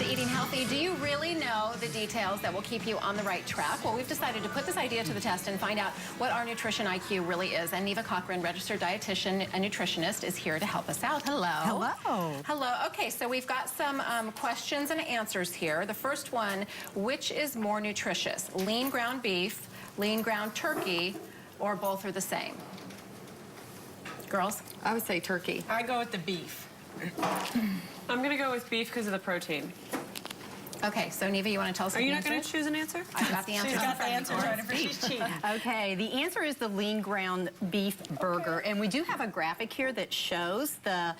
eating healthy. Do you really know the details that will keep you on the right track? Well, we've decided to put this idea to the test and find out what our nutrition IQ really is. And Neva Cochran, registered dietitian and nutritionist, is here to help us out. Hello. Hello. Hello. Okay, so we've got some questions and answers here. The first one, which is more nutritious? Lean ground beef, lean ground turkey, or both are the same? Girls? I would say turkey. I go with the beef. I'm going to go with beef because of the protein. Okay, so Neva, you want to tell us Are you not going to choose an answer? I've got the answer. She's got the answer, Jennifer. She's cheating. Okay, the answer is the lean ground beef burger. And we do have a graphic here that shows the,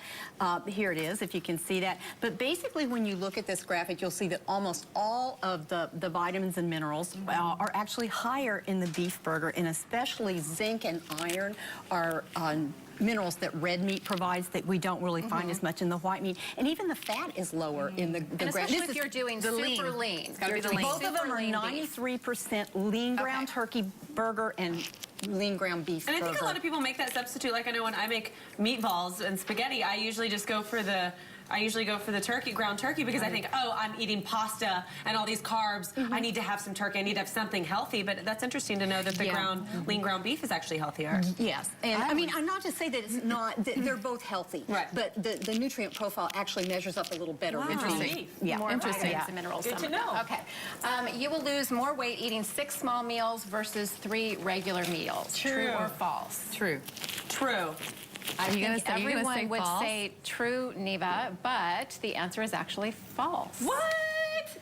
here it is, if you can see that. But basically, when you look at this graphic, you'll see that almost all of the vitamins and minerals are actually higher in the beef burger, and especially zinc and iron are minerals that red meat provides that we don't really find as much in the white meat. And even the fat is lower in the ground. Especially if you're doing super lean. It's gotta be the lean. Both of them are 93% lean ground turkey burger and lean ground beef burger. And I think a lot of people make that substitute. Like I know when I make meatballs and spaghetti, I usually just go for the turkey, ground turkey, because I think, oh, I'm eating pasta and all these carbs. I need to have some turkey. I need to have something healthy. But that's interesting to know that the lean ground beef is actually healthier. Yes. And I mean, I'm not to say that it's not, they're both healthy. Right. But the nutrient profile actually measures up a little better. Wow. Interesting. Yeah. More vitamins and minerals. Good to know. Okay. You will lose more weight eating 6 small meals versus 3 regular meals. True or false? True. True. I think everyone would say true, Neva, but the answer is actually false. What?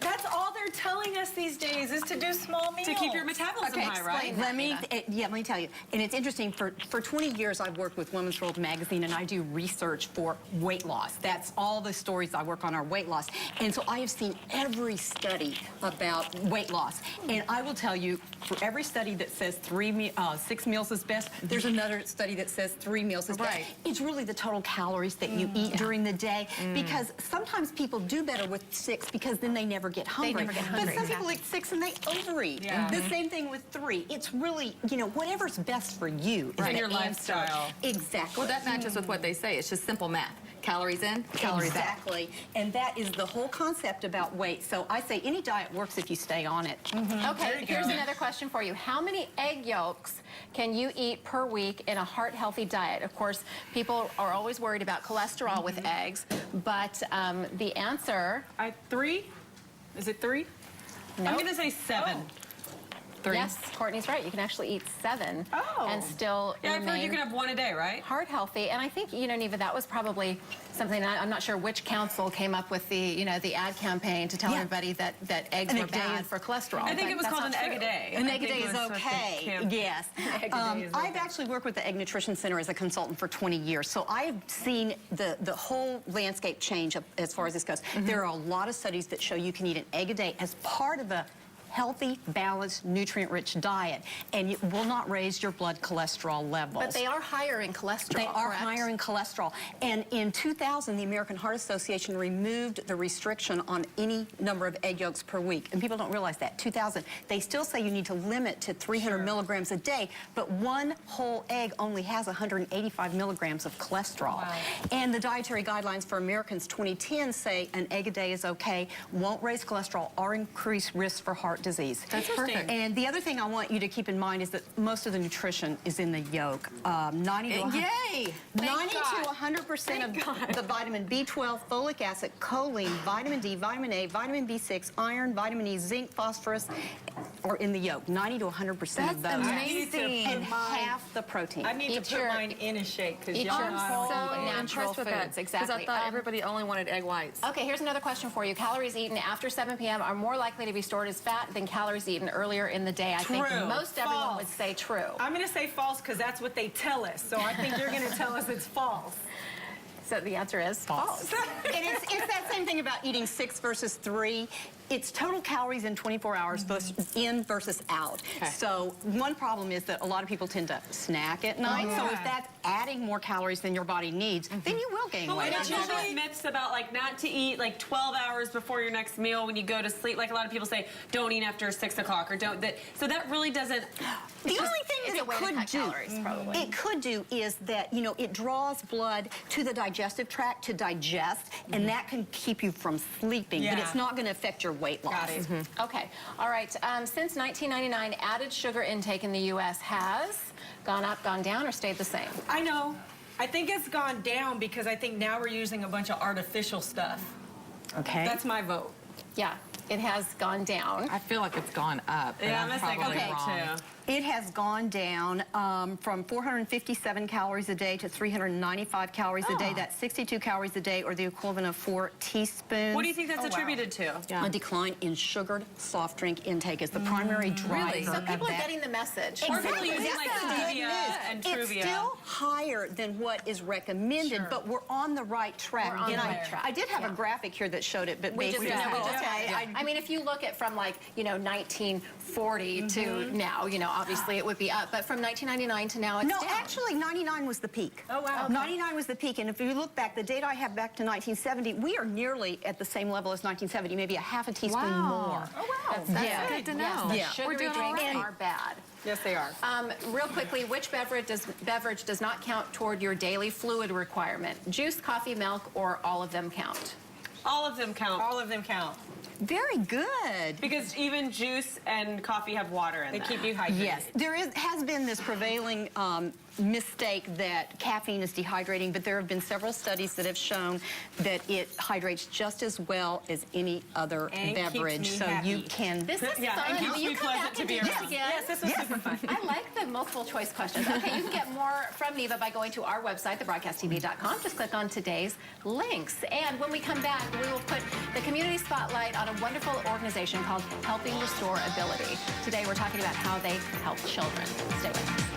That's all they're telling us these days is to do small meals. To keep your metabolism high, right? Let me tell you. And it's interesting, for 20 years I've worked with Women's World magazine, and I do research for weight loss. That's all the stories I work on are weight loss. And so I have seen every study about weight loss. And I will tell you, for every study that says 6 meals is best, there's another study that says 3 meals is best. It's really the total calories that you eat during the day, because sometimes people do better with 6 because then they never get hungry. They never get hungry. But some people eat 6 and they overeat. The same thing with 3. It's really, you know, whatever's best for you is in your lifestyle. Exactly. Well, that matches with what they say. It's just simple math. Calories in, calories out. Exactly. And that is the whole concept about weight. So I say any diet works if you stay on it. Okay, here's another question for you. How many egg yolks can you eat per week in a heart-healthy diet? Of course, people are always worried about cholesterol with eggs, but the answer... 3? Is it 3? No. I'm going to say 7. 3. Yes, Courtney's right. You can actually eat 7 and still I've heard you can have 1 a day, right? Heart healthy. And I think, you know, Neva, that was probably something, I'm not sure which council came up with the, you know, the ad campaign to tell everybody that eggs were bad for cholesterol. I think it was called an egg a day. An egg a day is okay. Yes. I've actually worked with the Egg Nutrition Center as a consultant for 20 years, so I've seen the whole landscape change as far as this goes. There are a lot of studies that show you can eat an egg a day as part of a healthy, balanced, nutrient-rich diet, and it will not raise your blood cholesterol levels. But they are higher in cholesterol, They are higher in cholesterol. And in 2000, the American Heart Association removed the restriction on any number of egg yolks per week. And people don't realize that. 2000. They still say you need to limit to 300 milligrams a day, but 1 whole egg only has 185 milligrams of cholesterol. And the dietary guidelines for Americans 2010 say an egg a day is okay, won't raise cholesterol or increase risk for heart disease. That's perfect. And the other thing I want you to keep in mind is that most of the nutrition is in the yolk. 90 to 100% of the vitamin B12, folic acid, choline, vitamin D, vitamin A, vitamin B6, iron, vitamin E, zinc, phosphorus are in the yolk. 90 to 100% of those. That's amazing. And half the protein. I need to put mine in a shake because y'all natural foods. Exactly. Because I thought everybody only wanted egg whites. Okay, here's another question for you. Calories eaten after 7 p.m. are more likely to be stored as fat than calories eaten earlier in the day. I think most everyone would say true. I'm going to say false because that's what they tell us. So I think you're going to tell us it's false. So the answer is false. And it's that same thing about eating 6 versus 3. it's total calories in 24 hours in versus out. Okay. So one problem is that a lot of people tend to snack at night. So if that's adding more calories than your body needs, then you will gain But weight. there's usually myths about like not to eat like 12 hours before your next meal when you go to sleep. Like a lot of people say, don't eat after 6 o'clock or don't. So that really doesn't. The only thing that It's a it way to could cut do, calories, probably. it could do is that, you know, it draws blood to the digestive tract to digest, and that can keep you from sleeping, but Yeah. it's not going to affect your weight loss. Got it. Okay, all right. Since 1999, added sugar intake in the U.S. has gone up, gone down, or stayed the same? I know. I think it's gone down because I think now we're using a bunch of artificial stuff. Okay. That's my vote. Yeah, it has gone down. I feel like it's gone up. but Yeah, I'm I'm gonna say probably okay wrong. too. It has gone down from 457 calories a day to 395 calories a day. That's 62 calories a day, or the equivalent of 4 teaspoons. What do you think that's attributed to? A decline in sugared soft drink intake is the primary driver So of people are that. getting the message. Or people Exactly. using like That's the good stevia news. and It's Truvia. still higher than what is recommended, but we're on the right track. We're on And the right track. I did have a graphic here that showed it, but We just, basically, we just okay, I mean, if you look at from like, you know, 1940 to now, you know, obviously it would be up. But from 1999 to now, it's No, down. actually, 99 was the peak. Oh, wow. 99 was the peak, and if you look back, the data I have back to 1970, we are nearly at the same level as 1970, maybe a half a teaspoon more. Oh, wow. That's Yeah. good to Yes, know. the Yeah. sugary We're doing drinks all right. are bad. Yes, they are. Real quickly, which beverage does not count toward your daily fluid requirement? Juice, coffee, milk, or all of them count? All of them count. All of them count. Very good. Because even juice and coffee have water in They them. keep you hydrated. Yes, there has been this prevailing mistake that caffeine is dehydrating, but there have been several studies that have shown that it hydrates just as well as any other And keeps beverage. me So happy. you can. This is Yeah, fun. and keeps Will you me come pleasant back to and be do this around. again? Yes, this was super fun. I like the multiple choice questions. Okay, you can get more from Neva by going to our website, thebroadcasttv.com. Just click on today's links. And when we come back, we will put the community spotlight on a wonderful organization called Helping Restore Ability. Today, we're talking about how they help children. Stay with us.